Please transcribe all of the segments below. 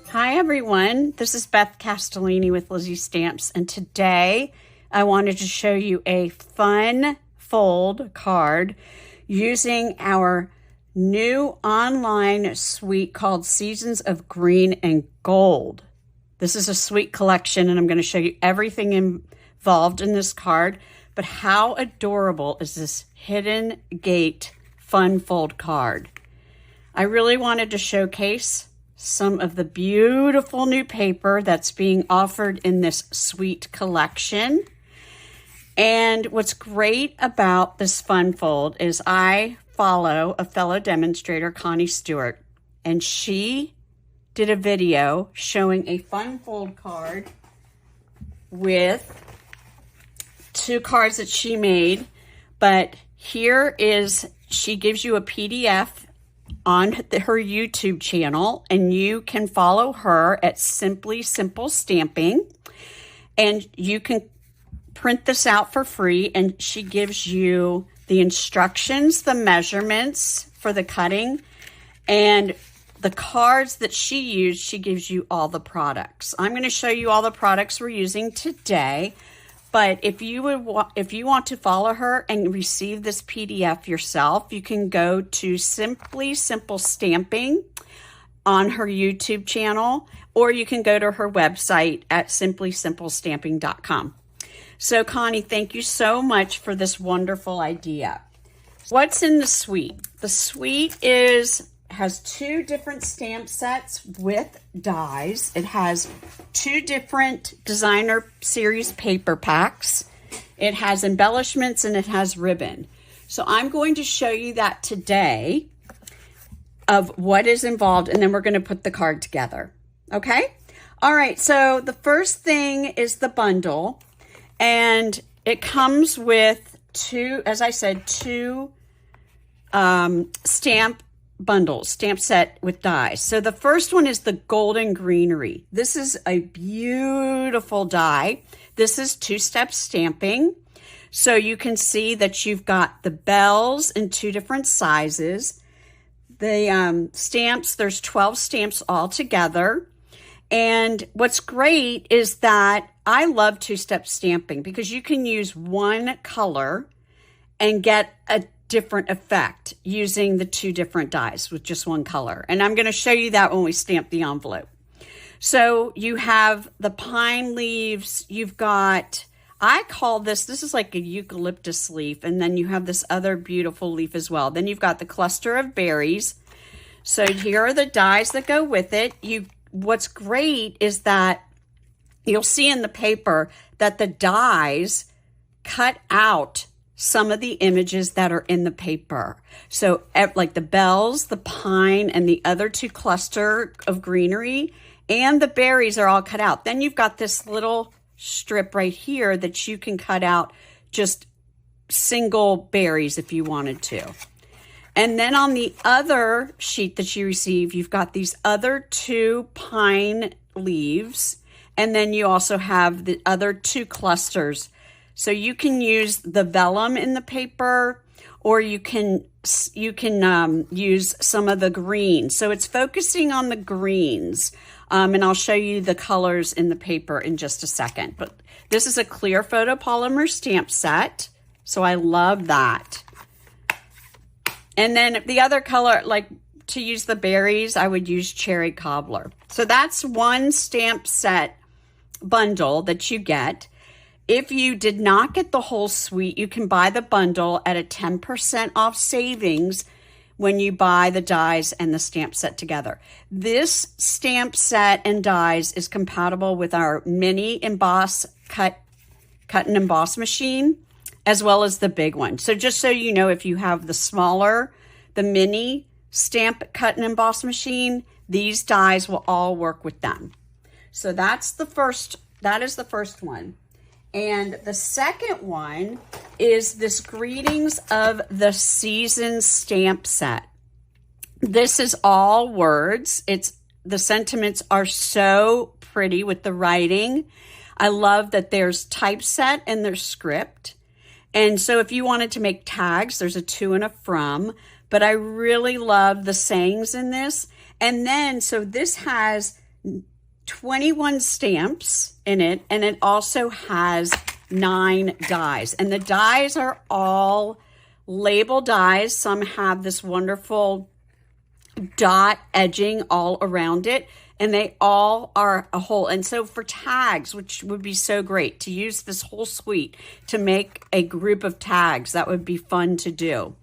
Hi everyone, this is Beth Castellini with Lizzie Stamps, and today I wanted to show you a fun fold card using our new online suite called Seasons of Green and Gold. This is a suite collection and I'm going to show you everything involved in this card, but how adorable is this Hidden Gate fun fold card? I really wanted to showcase some of the beautiful new paper that's being offered in this suite collection. And what's great about this fun fold is I follow a fellow demonstrator, Connie Stewart, and she did a video showing a fun fold card with two cards that she made. But here is, she gives you a PDF on her YouTube channel, and you can follow her at Simply Simple Stamping, and you can print this out for free, and she gives you the instructions, the measurements for the cutting, and the cards that she used. She gives you all the products. I'm going to show you all the products we're using today. But if you want to follow her and receive this PDF yourself, you can go to Simply Simple Stamping on her YouTube channel, or you can go to her website at simplysimplestamping.com. So Connie, thank you so much for this wonderful idea. What's in the suite? The suite has two different stamp sets with dies. It has two different designer series paper packs. It has embellishments and it has ribbon. So I'm going to show you that today of what is involved, and then we're going to put the card together. Okay? All right, so the first thing is the bundle, and it comes with two, as I said, two stamp set with dies. So the first one is the Golden Greenery. This is a beautiful die. This is two-step stamping. So you can see that you've got the bells in two different sizes. The stamps, there's 12 stamps all together. And what's great is that I love two-step stamping because you can use one color and get a different effect using the two different dies with just one color. And I'm going to show you that when we stamp the envelope. So you have the pine leaves, you've got, I call this is like a eucalyptus leaf, and then you have this other beautiful leaf as well. Then you've got the cluster of berries. So here are the dies that go with it. What's great is that you'll see in the paper that the dies cut out some of the images that are in the paper. So like the bells, the pine, and the other two cluster of greenery, and the berries are all cut out. Then you've got this little strip right here that you can cut out just single berries if you wanted to. And then on the other sheet that you receive, you've got these other two pine leaves, and then you also have the other two clusters. So you can use the vellum in the paper, or you can use some of the greens. So it's focusing on the greens, and I'll show you the colors in the paper in just a second. But this is a clear photopolymer stamp set, so I love that. And then the other color, like to use the berries, I would use cherry cobbler. So that's one stamp set bundle that you get. If you did not get the whole suite, you can buy the bundle at a 10% off savings when you buy the dies and the stamp set together. This stamp set and dies is compatible with our mini emboss cut and emboss machine, as well as the big one. So just so you know, if you have the mini stamp cut and emboss machine, these dies will all work with them. So that is the first one. And the second one is this Greetings of the Season stamp set. This is all words. The sentiments are so pretty with the writing. I love that there's typeset and there's script. And so if you wanted to make tags, there's a to and a from, but I really love the sayings in this. And then, so this has 21 stamps in it, and it also has 9 dies. And the dies are all label dies. Some have this wonderful dot edging all around it, and they all are a whole. And so for tags, which would be so great to use this whole suite to make a group of tags, that would be fun to do.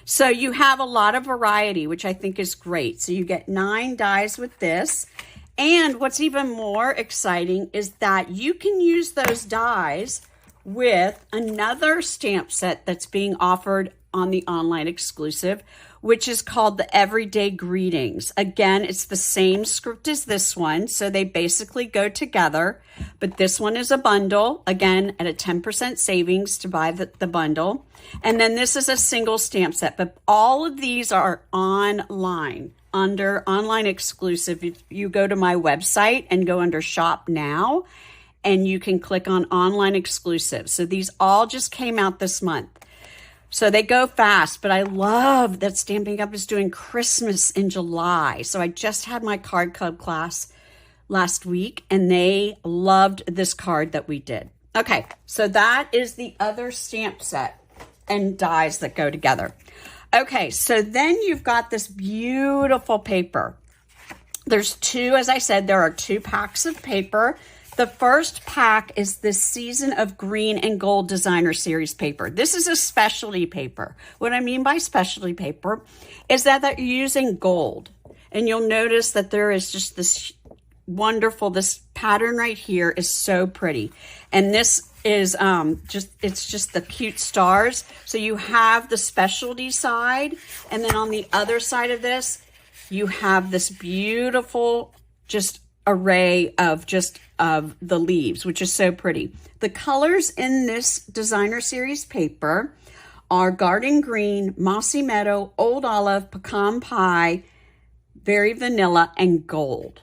So you have a lot of variety, which I think is great. So you get 9 dies with this. And what's even more exciting is that you can use those dies with another stamp set that's being offered on the online exclusive, which is called the Everyday Greetings. Again, it's the same script as this one, so they basically go together, but this one is a bundle, again, at a 10% savings to buy the bundle. And then this is a single stamp set, but all of these are online, under online exclusive. If you go to my website and go under Shop Now, and you can click on online exclusive. So these all just came out this month. So they go fast, but I love that Stampin' Up! Is doing Christmas in July. So I just had my card club class last week, and they loved this card that we did. Okay, so that is the other stamp set and dies that go together. Okay, so then you've got this beautiful paper. There's 2, as I said, there are 2 packs of paper. The first pack is the Season of Green and Gold Designer Series paper. This is a specialty paper. What I mean by specialty paper is that they're using gold. And you'll notice that there is just this wonderful, this pattern right here is so pretty. And this is it's just the cute stars. So you have the specialty side, and then on the other side of this, you have this beautiful just array of the leaves, which is so pretty. The colors in this designer series paper are Garden Green, Mossy Meadow, Old Olive, Pecan Pie, Very Vanilla, and Gold.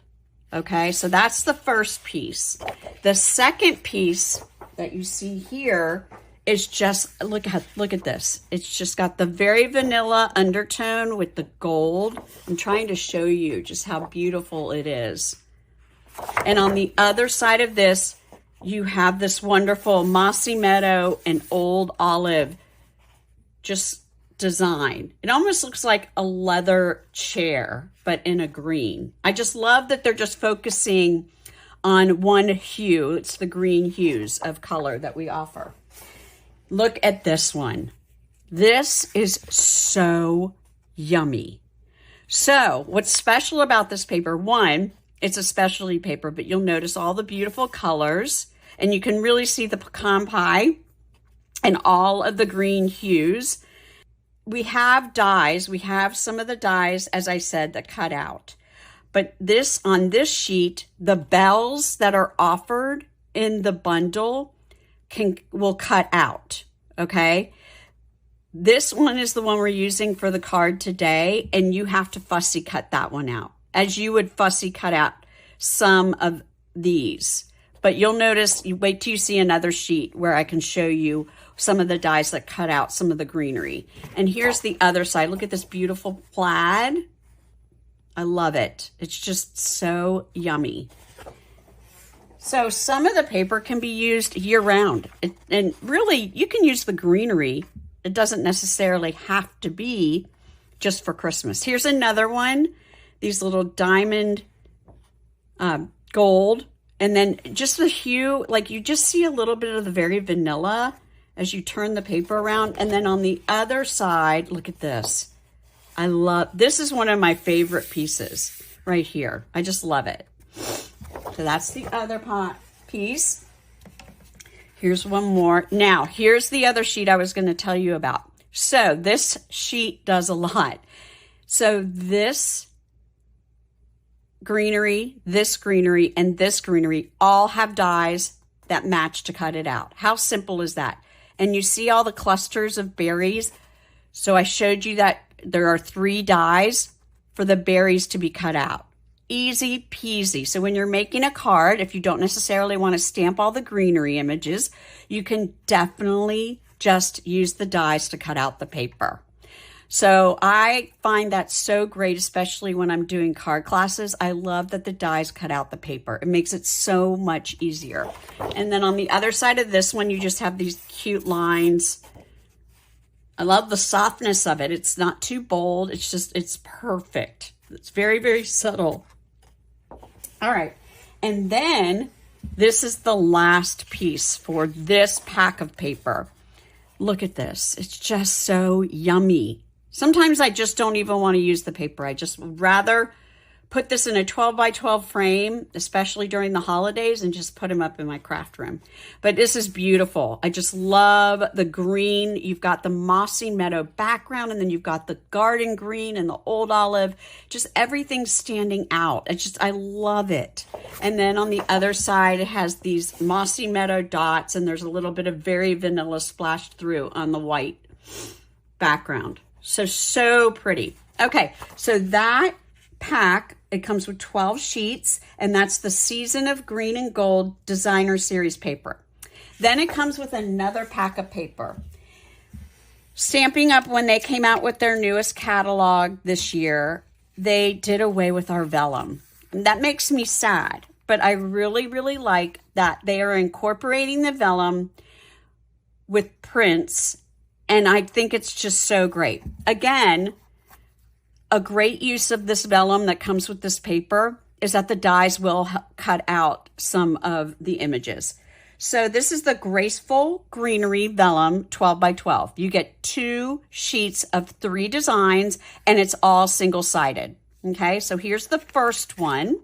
Okay, so that's the first piece. The second piece that you see here is just, look at this. It's just got the very vanilla undertone with the gold. I'm trying to show you just how beautiful it is. And on the other side of this, you have this wonderful Mossy Meadow and Old Olive just design. It almost looks like a leather chair, but in a green. I just love that they're just focusing on one hue. It's the green hues of color that we offer. Look at this one. This is so yummy. So what's special about this paper? One, it's a specialty paper, but you'll notice all the beautiful colors, and you can really see the pecan pie and all of the green hues. We have dies. We have some of the dies, as I said, that cut out. But this, on this sheet, the bells that are offered in the bundle will cut out, okay? This one is the one we're using for the card today, and you have to fussy cut that one out, as you would fussy cut out some of these. But you'll notice, you wait till you see another sheet where I can show you some of the dies that cut out some of the greenery. And here's the other side. Look at this beautiful plaid. I love it. It's just so yummy. So some of the paper can be used year-round. And really, you can use the greenery. It doesn't necessarily have to be just for Christmas. Here's another one. These little diamond gold. And then just the hue, like you just see a little bit of the very vanilla as you turn the paper around. And then on the other side, look at this. I love, this is one of my favorite pieces right here. I just love it. So that's the other piece. Here's one more. Now, here's the other sheet I was going to tell you about. So this sheet does a lot. So this greenery, and this greenery all have dies that match to cut it out. How simple is that? And you see all the clusters of berries. So I showed you that there are 3 dies for the berries to be cut out. Easy peasy. So when you're making a card, if you don't necessarily want to stamp all the greenery images, you can definitely just use the dies to cut out the paper. So I find that so great, especially when I'm doing card classes. I love that the dies cut out the paper. It makes it so much easier. And then on the other side of this one, you just have these cute lines. I love the softness of it. It's not too bold. It's perfect. It's very, very subtle. All right. And then this is the last piece for this pack of paper. Look at this. It's just so yummy. Sometimes I just don't even want to use the paper. I just would rather put this in a 12 by 12 frame, especially during the holidays, and just put them up in my craft room. But this is beautiful. I just love the green. You've got the mossy meadow background, and then you've got the garden green and the old olive. Just everything standing out. I love it. And then on the other side, it has these mossy meadow dots, and there's a little bit of very vanilla splashed through on the white background. So pretty. Okay, so that pack, it comes with 12 sheets, and that's the Season of Green and Gold Designer Series paper. Then it comes with another pack of paper. Stampin' Up, when they came out with their newest catalog this year, they did away with our vellum. And that makes me sad, but I really, really like that they are incorporating the vellum with prints, and I think it's just so great. Again, a great use of this vellum that comes with this paper is that the dies will cut out some of the images. So this is the Graceful Greenery Vellum 12 by 12. You get 2 sheets of 3 designs, and it's all single-sided. Okay, so here's the first one.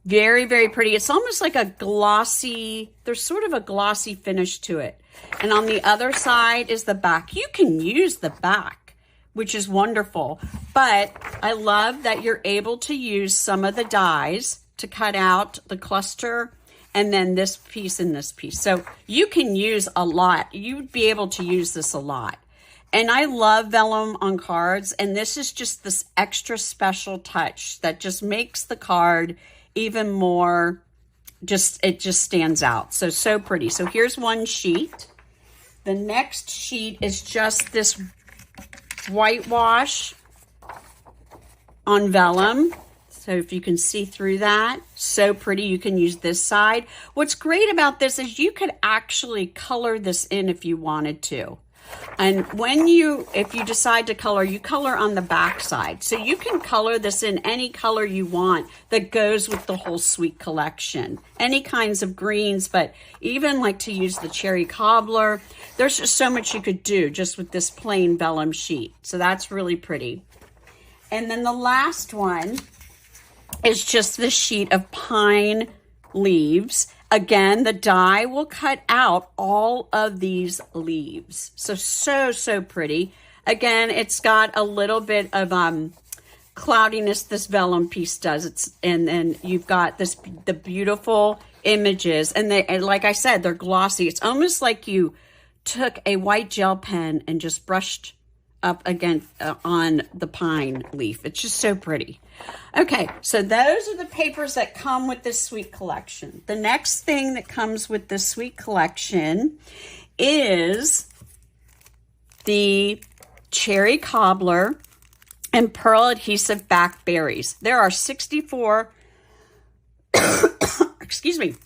Very, very pretty. It's almost like a glossy, there's sort of a glossy finish to it. And on the other side is the back. You can use the back, which is wonderful. But I love that you're able to use some of the dies to cut out the cluster and then this piece and this piece. So you can use a lot. You'd be able to use this a lot. And I love vellum on cards. And this is just this extra special touch that just makes the card even more, it just stands out. So pretty. So here's one sheet. The next sheet is just this whitewash on vellum. So if you can see through that, so pretty. You can use this side. What's great about this is you could actually color this in if you wanted to. And if you decide to color, you color on the back side. So you can color this in any color you want that goes with the whole suite collection. Any kinds of greens, but even like to use the cherry cobbler. There's just so much you could do just with this plain vellum sheet. So that's really pretty. And then the last one is just this sheet of pine leaves. Again, the die will cut out all of these leaves. So pretty. Again, it's got a little bit of cloudiness this vellum piece does. And then you've got the beautiful images. And like I said, they're glossy. It's almost like you took a white gel pen and just brushed up again on the pine leaf. It's just so pretty. Okay, so those are the papers that come with this suite collection. The next thing that comes with this suite collection is the cherry cobbler and pearl adhesive back berries. There are 64 excuse me,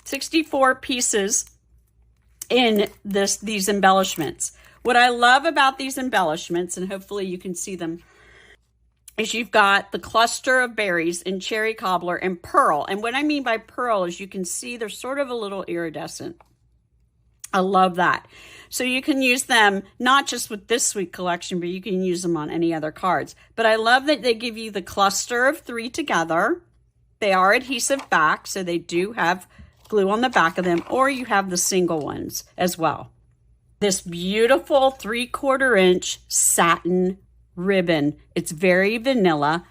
64 pieces in these embellishments. What I love about these embellishments, and hopefully you can see them, is you've got the cluster of berries in cherry cobbler and pearl. And what I mean by pearl is you can see they're sort of a little iridescent. I love that. So you can use them not just with this suite collection, but you can use them on any other cards. But I love that they give you the cluster of 3 together. They are adhesive back, so they do have glue on the back of them, or you have the single ones as well. This beautiful 3/4 inch satin ribbon. It's very vanilla.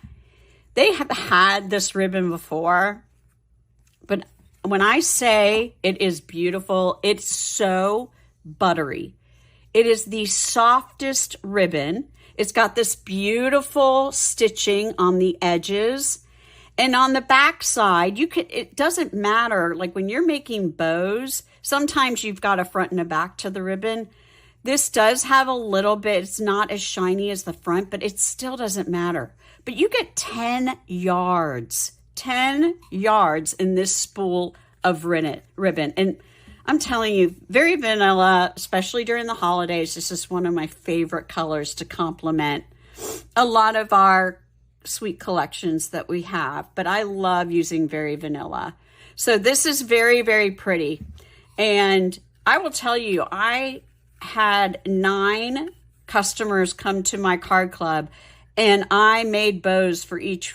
They have had this ribbon before, but when I say it is beautiful, it's so buttery. It is the softest ribbon. It's got this beautiful stitching on the edges. And on the back side, it doesn't matter, like when you're making bows, sometimes you've got a front and a back to the ribbon. This does have a little bit, it's not as shiny as the front, but it still doesn't matter. But you get 10 yards in this spool of ribbon. And I'm telling you, very vanilla, especially during the holidays. This is one of my favorite colors to complement a lot of our sweet collections that we have. But I love using very vanilla. So this is very, very pretty. And I will tell you, I had 9 customers come to my card club, and I made bows for each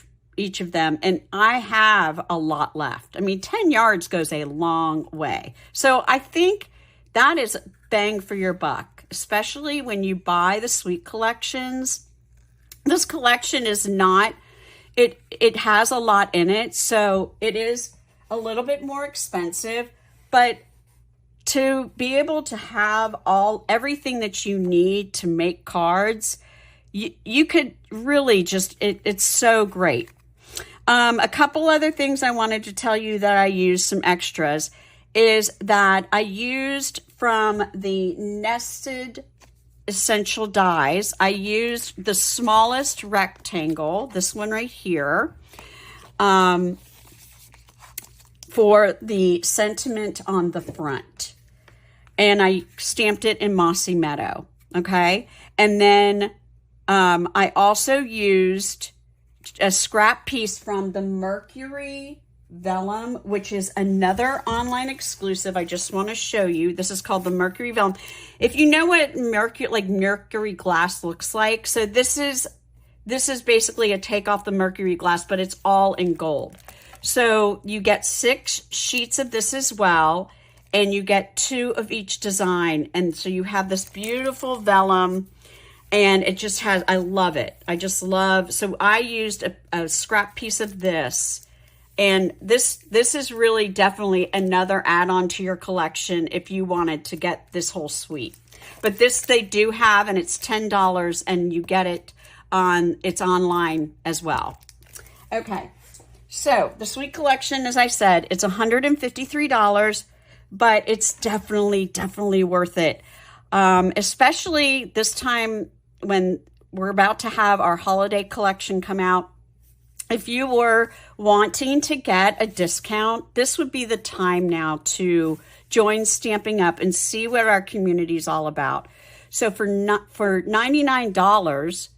of them, and I have a lot left. I mean, 10 yards goes a long way. So I think that is bang for your buck, especially when you buy the sweet collections. This collection is not, it has a lot in it, so it is a little bit more expensive, but to be able to have everything that you need to make cards, you could really just, it's so great. A couple other things I wanted to tell you that I used some extras is that I used from the nested essential dies. I used the smallest rectangle, this one right here, for the sentiment on the front. And I stamped it in Mossy Meadow, okay? And then I also used a scrap piece from the Mercury Vellum, which is another online exclusive. I just want to show you. This is called the Mercury Vellum. If you know what Mercury glass looks like, so this is basically a take off the Mercury glass, but it's all in gold. So you get 6 sheets of this as well, and you get 2 of each design. And so you have this beautiful vellum, and it just has, I love it. I just love, so I used a scrap piece of this, and this is really definitely another add-on to your collection if you wanted to get this whole suite. But this they do have, and it's $10, and you get it it's online as well. Okay. So the Sweet Collection, as I said, it's $153, but it's definitely worth it. Especially this time when we're about to have our holiday collection come out. If you were wanting to get a discount, this would be the time now to join Stampin' Up and see what our community is all about. So for $99,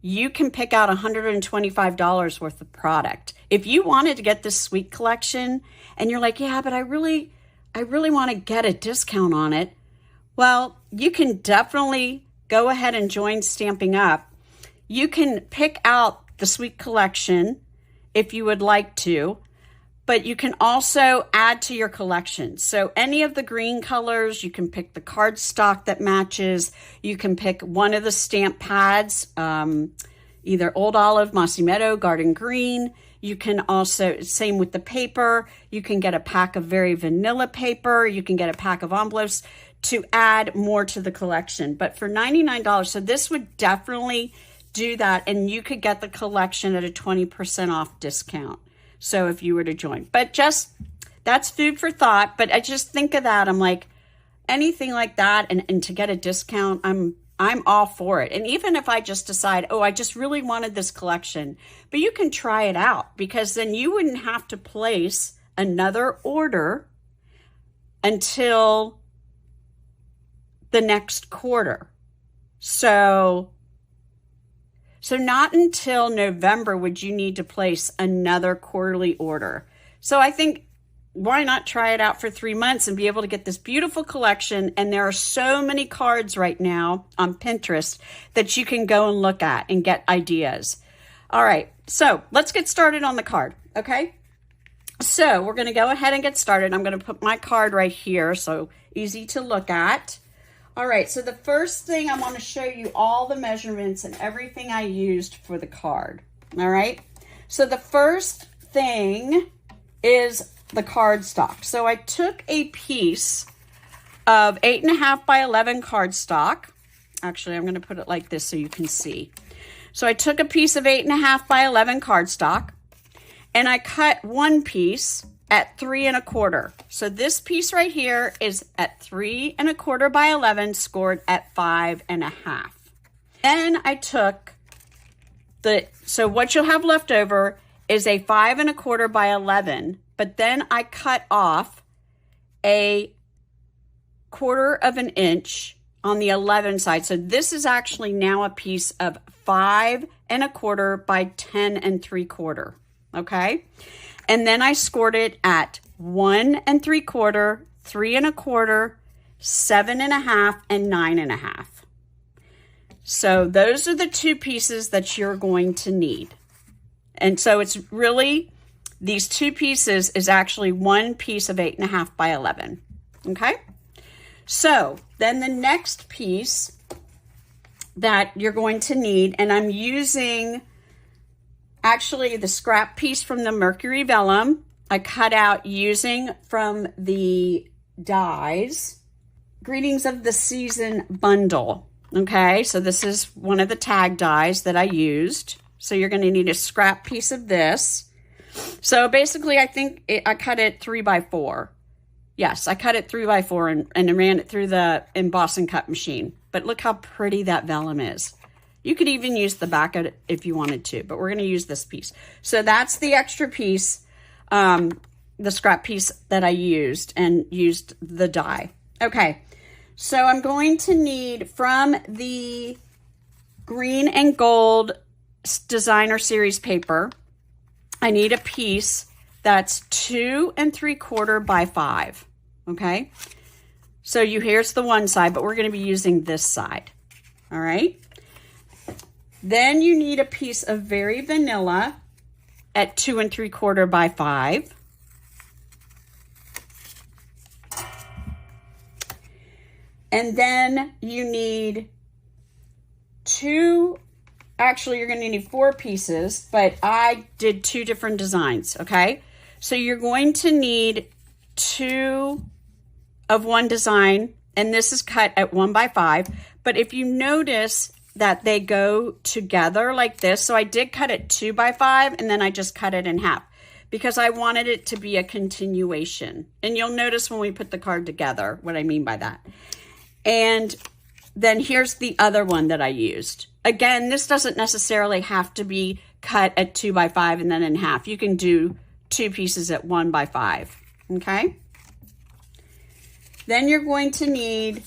you can pick out $125 worth of product. If you wanted to get this Sweet Collection and you're like, yeah, but I really want to get a discount on it, well, you can definitely go ahead and join Stampin' Up. You can pick out the Sweet Collection if you would like to, but you can also add to your collection. So any of the green colors, you can pick the cardstock that matches. You can pick one of the stamp pads, either Old Olive, Mossy Meadow, Garden Green. You can also, same with the paper, you can get a pack of very vanilla paper. You can get a pack of envelopes to add more to the collection. But for $99, so this would definitely do that, and you could get the collection at a 20% off discount. So if you were to join, but just, that's food for thought. But I just think of that. I'm like, anything like that, and to get a discount, I'm all for it. And even if I just decide, oh, I just really wanted this collection, but you can try it out, because then you wouldn't have to place another order until the next quarter. So not until November would you need to place another quarterly order. So I think, why not try it out for 3 months and be able to get this beautiful collection? And there are so many cards right now on Pinterest that you can go and look at and get ideas. All right, so let's get started on the card, okay? So we're going to go ahead and get started. I'm going to put my card right here, so easy to look at. All right, so the first thing I want to show you all the measurements and everything I used for the card. All right, so the first thing is the cardstock. So I took a piece of 8.5 by 11 cardstock. Actually, I'm going to put it like this so you can see. So I took a piece of 8.5 by 11 cardstock, and I cut one piece at 3 1/4. So this piece right here is at 3 1/4 by 11, scored at 5 1/2. Then I took so what you'll have left over is a 5 1/4 by 11, but then I cut off a 1/4 of an inch on the 11 side. So this is actually now a piece of 5 1/4 by 10 3/4. Okay. And then I scored it at 1 3/4, 3 1/4, 7 1/2, and 9 1/2. So those are the two pieces that you're going to need. And so it's really, these two pieces is actually one piece of 8 1/2 by 11. Okay. So then the next piece that you're going to need, and I'm using actually the scrap piece from the Mercury Vellum, I cut out using from the dies, Greetings of the Season bundle. Okay, so this is one of the tag dies that I used. So you're going to need a scrap piece of this. So basically, I think I cut it 3 by 4. Yes, I cut it 3 by 4 and ran it through the emboss and cut machine. But look how pretty that vellum is. You could even use the back of it if you wanted to, but we're going to use this piece. So that's the extra piece, the scrap piece that I used and used the die. Okay, so I'm going to need from the green and gold designer series paper, I need a piece that's 2 3/4 by 5. Okay, so here's the one side, but we're going to be using this side. All right. Then you need a piece of Very Vanilla at 2 3/4 by 5. And then you need actually you're going to need 4 pieces, but I did 2 different designs, okay? So you're going to need 2 of one design, and this is cut at 1 by 5. But if you notice that they go together like this, so I did cut it 2 by 5, and then I just cut it in half because I wanted it to be a continuation. And you'll notice when we put the card together what I mean by that. And then here's the other one that I used. Again, this doesn't necessarily have to be cut at 2 by 5 and then in half. You can do 2 pieces at 1 by 5, okay? Then you're going to need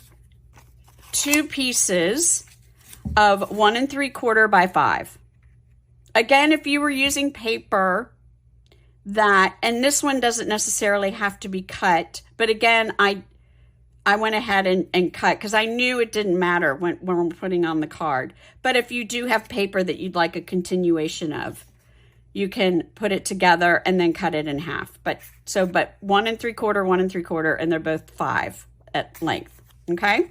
2 pieces of 1 3/4 by 5. Again, if you were using paper and this one doesn't necessarily have to be cut, but again, I went ahead and cut because I knew it didn't matter when we're putting on the card. But if you do have paper that you'd like a continuation of, you can put it together and then cut it in half. But 1 3/4, 1 3/4, and they're both 5 at length, okay?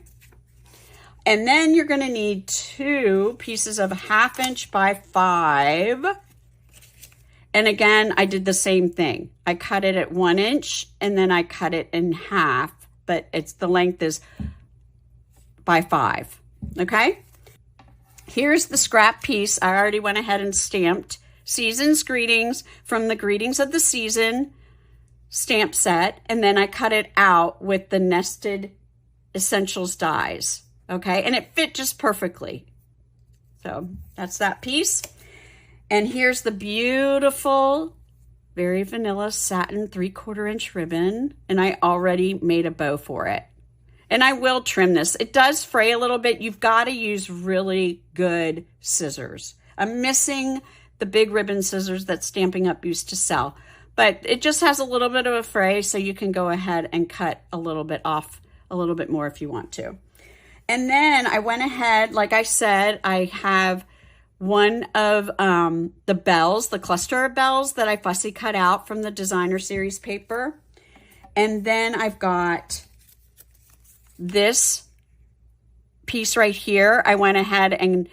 And then you're going to need 2 pieces of 1/2 inch by 5. And again, I did the same thing. I cut it at 1 inch and then I cut it in half, but the length is by 5, okay? Here's the scrap piece. I already went ahead and stamped Season's Greetings from the Greetings of the Season stamp set, and then I cut it out with the nested Essentials dies, okay? And it fit just perfectly. So that's that piece. And here's the beautiful Very Vanilla satin 3/4 inch ribbon, and I already made a bow for it. And I will trim this. It does fray a little bit. You've got to use really good scissors. I'm missing the big ribbon scissors that Stampin' Up used to sell, but it just has a little bit of a fray, so you can go ahead and cut a little bit off, a little bit more if you want to. And then I went ahead, like I said, I have one of the bells, the cluster of bells that I fussy cut out from the designer series paper. And then I've got this piece right here. I went ahead and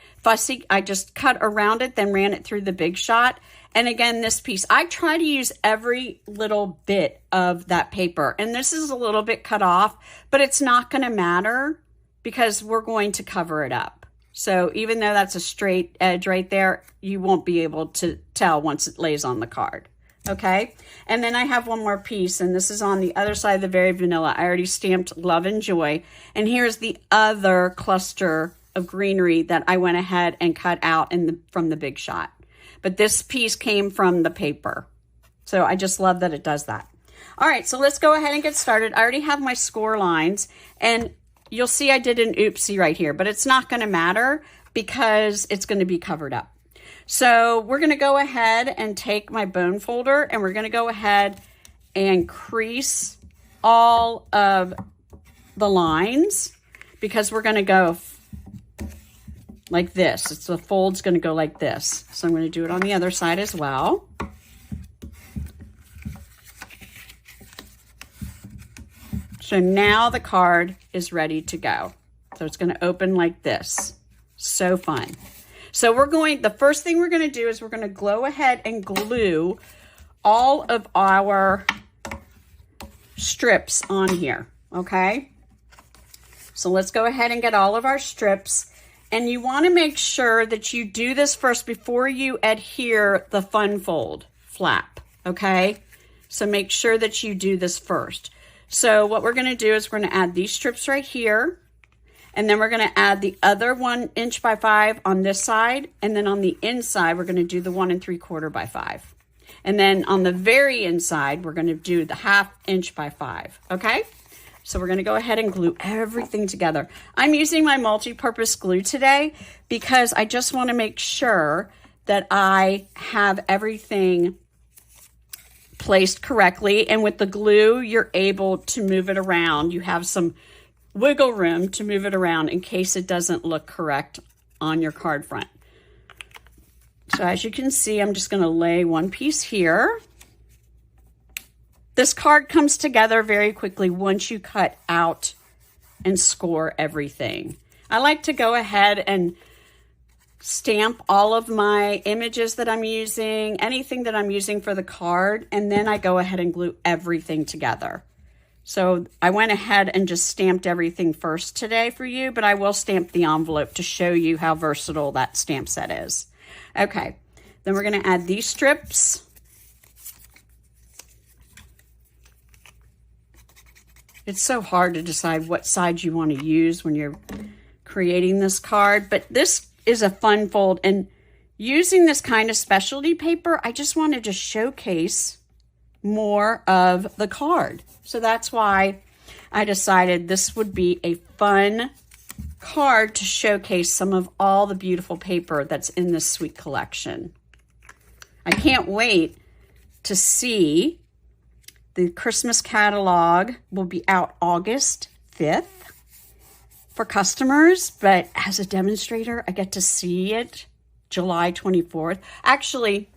I just cut around it, then ran it through the Big Shot. And again, this piece, I try to use every little bit of that paper. And this is a little bit cut off, but it's not going to matter because we're going to cover it up. So even though that's a straight edge right there, you won't be able to tell once it lays on the card. Okay, and then I have one more piece, and this is on the other side of the Very Vanilla. I already stamped Love and Joy, and here's the other cluster of greenery that I went ahead and cut out from the Big Shot. But this piece came from the paper, so I just love that it does that. All right, so let's go ahead and get started. I already have my score lines, and you'll see I did an oopsie right here, but it's not going to matter because it's going to be covered up. So we're going to go ahead and take my bone folder, and we're going to go ahead and crease all of the lines because we're going to go like this. The fold's going to go like this. So I'm going to do it on the other side as well. So now the card is ready to go. So it's going to open like this. So fun. So the first thing we're going to do is we're going to go ahead and glue all of our strips on here, okay? So let's go ahead and get all of our strips. And you want to make sure that you do this first before you adhere the fun fold flap, okay? So make sure that you do this first. So what we're going to do is we're going to add these strips right here. And then we're going to add the other 1 inch by 5 on this side. And then on the inside, we're going to do the 1 3/4 by 5. And then on the very inside, we're going to do the 1/2 inch by 5. Okay? So we're going to go ahead and glue everything together. I'm using my multi-purpose glue today because I just want to make sure that I have everything placed correctly. And with the glue, you're able to move it around. You have some wiggle room to move it around in case it doesn't look correct on your card front. So as you can see, I'm just going to lay one piece here. This card comes together very quickly once you cut out and score everything. I like to go ahead and stamp all of my images that I'm using, anything that I'm using for the card, and then I go ahead and glue everything together. So I went ahead and just stamped everything first today for you, but I will stamp the envelope to show you how versatile that stamp set is. Okay, then we're going to add these strips. It's so hard to decide what side you want to use when you're creating this card, but this is a fun fold, and using this kind of specialty paper, I just wanted to showcase more of the card. So that's why I decided this would be a fun card to showcase some of all the beautiful paper that's in this sweet collection. I can't wait to see the Christmas catalog. Will be out August 5th for customers, but as a demonstrator, I get to see it July 24th. Actually,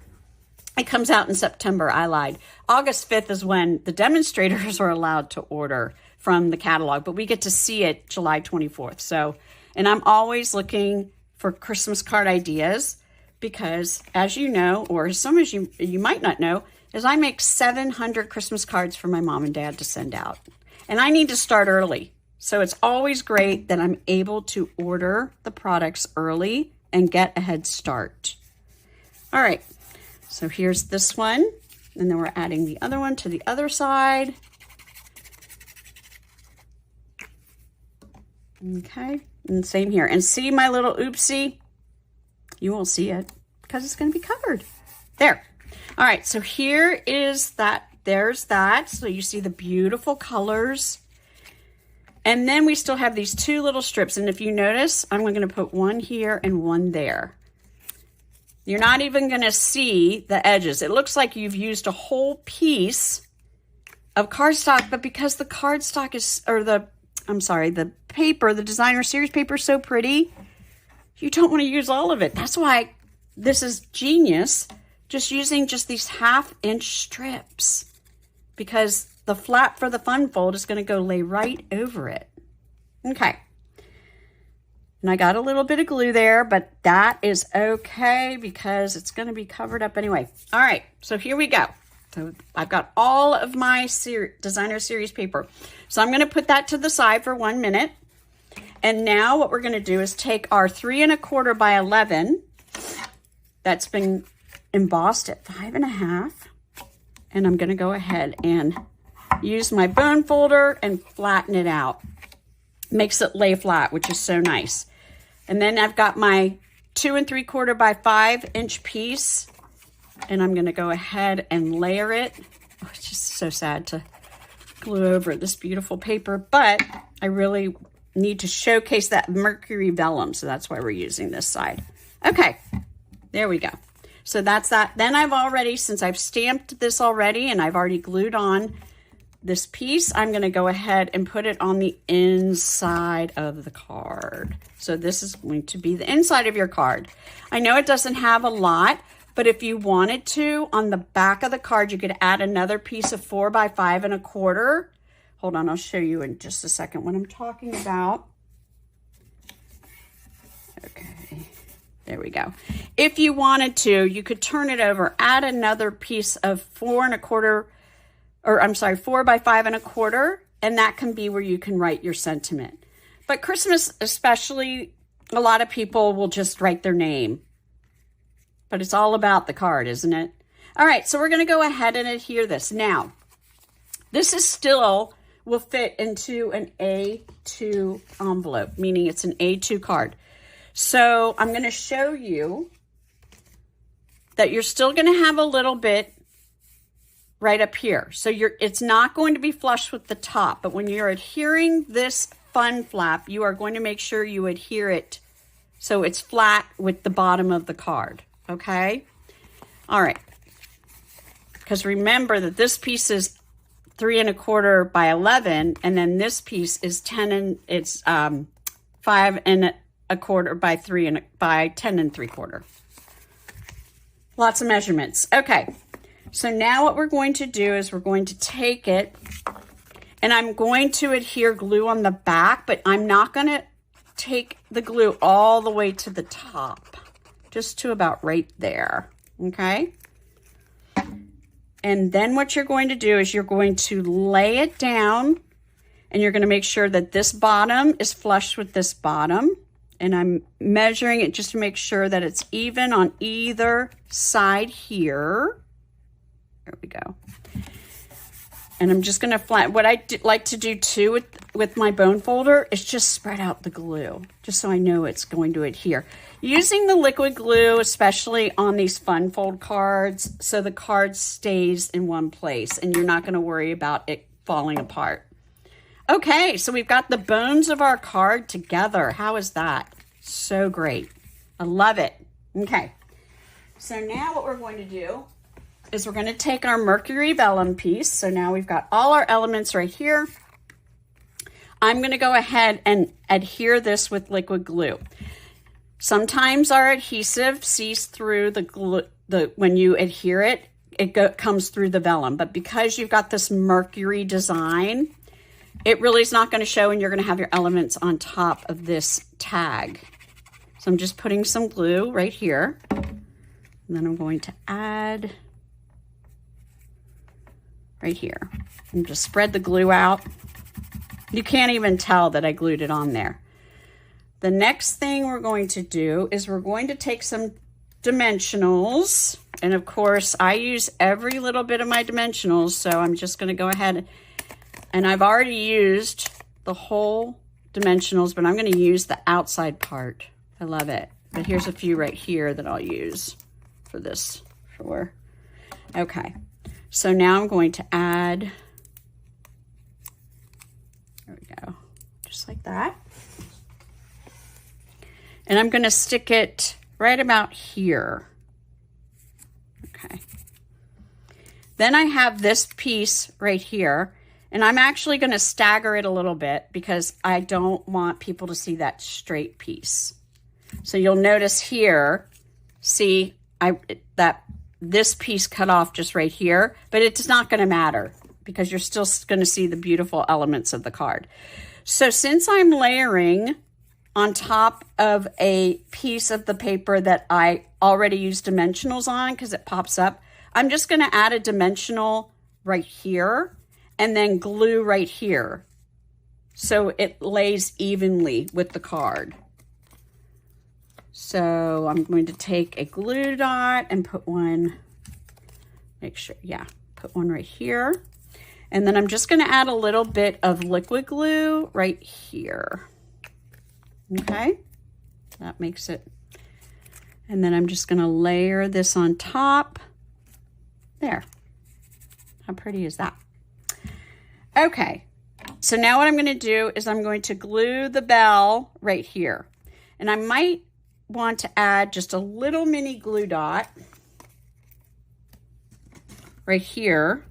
it comes out in September. I lied. August 5th is when the demonstrators are allowed to order from the catalog, but we get to see it July 24th. So, and I'm always looking for Christmas card ideas because, as you know, or some of you might not know, is I make 700 Christmas cards for my mom and dad to send out. And I need to start early. So it's always great that I'm able to order the products early and get a head start. All right. So here's this one, and then we're adding the other one to the other side. Okay, and same here. And see my little oopsie? You won't see it because it's going to be covered. There. All right, so here is that. There's that. So you see the beautiful colors. And then we still have these 2 little strips. And if you notice, I'm going to put one here and one there. You're not even going to see the edges. It looks like you've used a whole piece of cardstock, but because the cardstock is, the paper, the designer series paper is so pretty, you don't want to use all of it. That's why this is genius, just using just these 1/2 inch strips, because the flap for the fun fold is going to go lay right over it. Okay. And I got a little bit of glue there, but that is okay because it's going to be covered up anyway. All right, so here we go. So I've got all of my designer series paper. So I'm going to put that to the side for 1 minute. And now what we're going to do is take our 3 1/4 by 11 that's been embossed at 5 1/2. And I'm going to go ahead and use my bone folder and flatten it out. Makes it lay flat, which is so nice. And then I've got my 2 3/4 by 5 inch piece, and I'm going to go ahead and layer it. Oh, it's just so sad to glue over this beautiful paper, but I really need to showcase that mercury vellum, so that's why we're using this side. Okay, there we go. So that's that. Then I've already, since I've stamped this already and I've already glued on this piece, I'm going to go ahead and put it on the inside of the card. So this is going to be the inside of your card. I know it doesn't have a lot, but if you wanted to, on the back of the card, you could add another piece of 4 by 5 1/4. Hold on, I'll show you in just a second what I'm talking about. Okay, there we go. If you wanted to, you could turn it over, add another piece of 4 1/4, or I'm sorry, 4 by 5 1/4, and that can be where you can write your sentiment. But Christmas especially, a lot of people will just write their name. But it's all about the card, isn't it? All right, so we're going to go ahead and adhere this. Now, this is still will fit into an A2 envelope, meaning it's an A2 card. So I'm going to show you that you're still going to have a little bit right up here. So it's not going to be flush with the top, but when you're adhering this fun flap, you are going to make sure you adhere it so it's flat with the bottom of the card. Okay? All right. Because remember that this piece is 3 1/4 by 11, and then this piece is 10 and it's 5 1/4 by 3 by 10 3/4. Lots of measurements. Okay. So now what we're going to do is we're going to take it, and I'm going to adhere glue on the back, but I'm not going to take the glue all the way to the top, just to about right there, okay? And then what you're going to do is you're going to lay it down, and you're going to make sure that this bottom is flush with this bottom, and I'm measuring it just to make sure that it's even on either side here. There we go. And I'm just going to flatten. What I like to do too with my bone folder is just spread out the glue, just so I know it's going to adhere. Using the liquid glue, especially on these fun fold cards, so the card stays in one place and you're not going to worry about it falling apart. Okay, so we've got the bones of our card together. How is that? So great. I love it. Okay, so now what we're going to do is we're going to take our mercury vellum piece. So now we've got all our elements right here. I'm going to go ahead and adhere this with liquid glue. Sometimes our adhesive sees through the glue, when you adhere it, comes through the vellum. But because you've got this mercury design, it really is not going to show, and you're going to have your elements on top of this tag. So I'm just putting some glue right here. And then I'm going to add right here and just spread the glue out. You can't even tell that I glued it on there. The next thing we're going to do is we're going to take some dimensionals, and of course I use every little bit of my dimensionals, so I'm just going to go ahead, and I've already used the whole dimensionals, but I'm going to use the outside part. I love it. But here's a few right here that I'll use for this. Okay. So now I'm going to add, there we go, just like that. And I'm going to stick it right about here. Okay. Then I have this piece right here, and I'm actually going to stagger it a little bit because I don't want people to see that straight piece. So you'll notice here, see, this piece cut off just right here, but it's not going to matter because you're still going to see the beautiful elements of the card. So since I'm layering on top of a piece of the paper that I already used dimensionals on because it pops up, I'm just going to add a dimensional right here and then glue right here so it lays evenly with the card. So I'm going to take a glue dot and put one, Put one right here. And then I'm just going to add a little bit of liquid glue right here. Okay, that makes it. And then I'm just going to layer this on top. There. How pretty is that? Okay, so now what I'm going to do is I'm going to glue the bell right here. And I might want to add just a little mini glue dot right here.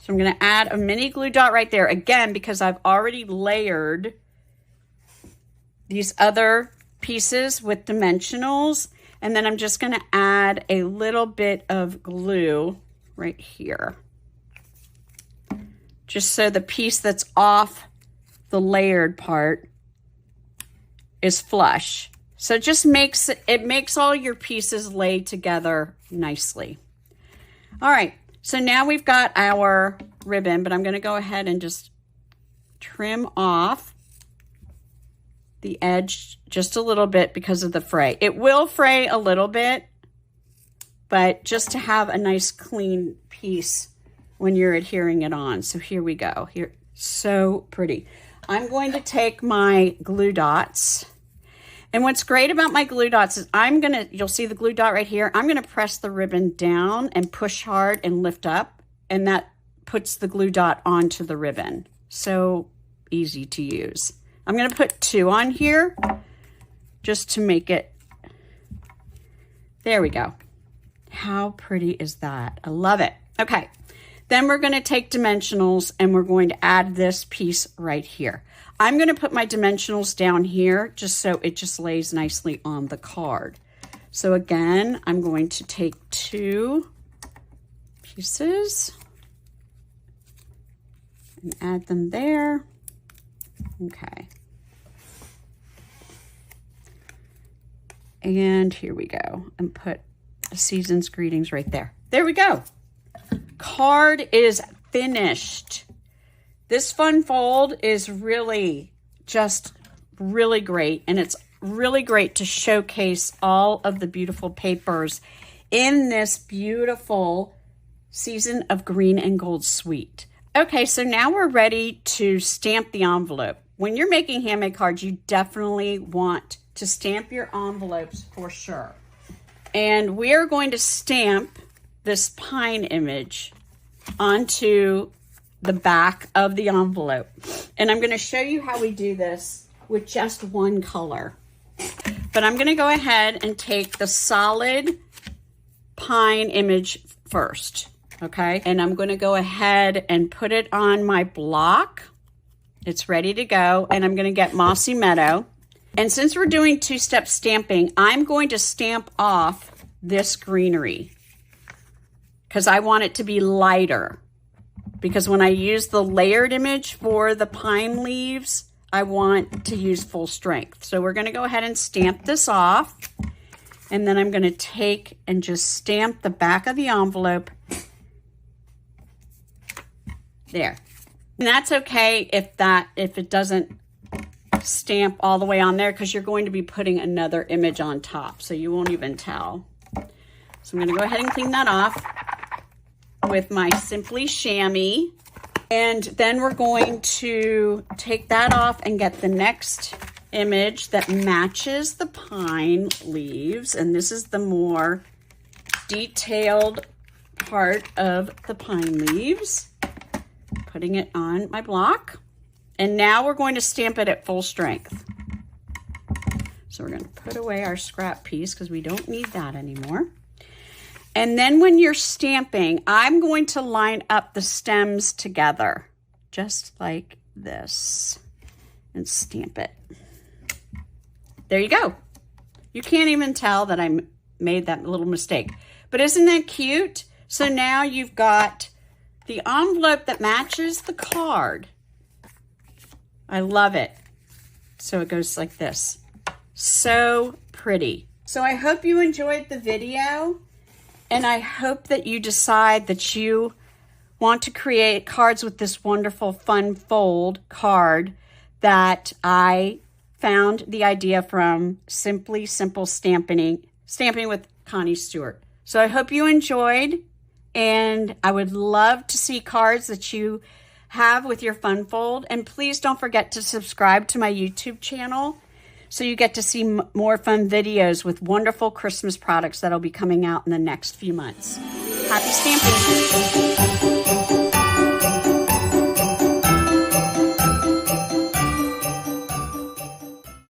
So I'm going to add a mini glue dot right there, again, because I've already layered these other pieces with dimensionals. And then I'm just going to add a little bit of glue right here, just so the piece that's off the layered part is flush. So it just makes all your pieces lay together nicely. All right. So now we've got our ribbon, but I'm going to go ahead and just trim off the edge just a little bit because of the fray. It will fray a little bit, but just to have a nice clean piece when you're adhering it on. So here we go. Here, so pretty. I'm going to take my glue dots. And what's great about my glue dots is you'll see the glue dot right here. I'm going to press the ribbon down and push hard and lift up, and that puts the glue dot onto the ribbon. So easy to use. I'm going to put 2 on here just to make it. There we go. How pretty is that? I love it. Okay. Then we're going to take dimensionals and we're going to add this piece right here. I'm going to put my dimensionals down here just so it just lays nicely on the card. So again, I'm going to take 2 pieces and add them there. Okay. And here we go. And put a season's greetings right there. There we go. Card is finished. This fun fold is really just really great, and it's really great to showcase all of the beautiful papers in this beautiful Season of Green and Gold suite. Okay, so now we're ready to stamp the envelope. When you're making handmade cards, you definitely want to stamp your envelopes for sure. And we are going to stamp this pine image onto the back of the envelope. And I'm going to show you how we do this with just one color. But I'm going to go ahead and take the solid pine image first, okay? And I'm going to go ahead and put it on my block. It's ready to go. And I'm going to get Mossy Meadow. And since we're doing 2-step stamping, I'm going to stamp off this greenery because I want it to be lighter. Because when I use the layered image for the pine leaves, I want to use full strength. So we're going to go ahead and stamp this off. And then I'm going to take and just stamp the back of the envelope. There. And that's okay if it doesn't stamp all the way on there, because you're going to be putting another image on top. So you won't even tell. So I'm going to go ahead and clean that off with my Simply Chamois. And then we're going to take that off and get the next image that matches the pine leaves. And this is the more detailed part of the pine leaves. Putting it on my block. And now we're going to stamp it at full strength. So we're going to put away our scrap piece because we don't need that anymore. And then when you're stamping, I'm going to line up the stems together, just like this, and stamp it. There you go. You can't even tell that I made that little mistake. But isn't that cute? So now you've got the envelope that matches the card. I love it. So it goes like this. So pretty. So I hope you enjoyed the video. And I hope that you decide that you want to create cards with this wonderful fun fold card that I found the idea from Simply Simple Stamping with Connie Stewart. So I hope you enjoyed, And I would love to see cards that you have with your fun fold. And please don't forget to subscribe to my YouTube channel so you get to see more fun videos with wonderful Christmas products that'll be coming out in the next few months. Happy stamping!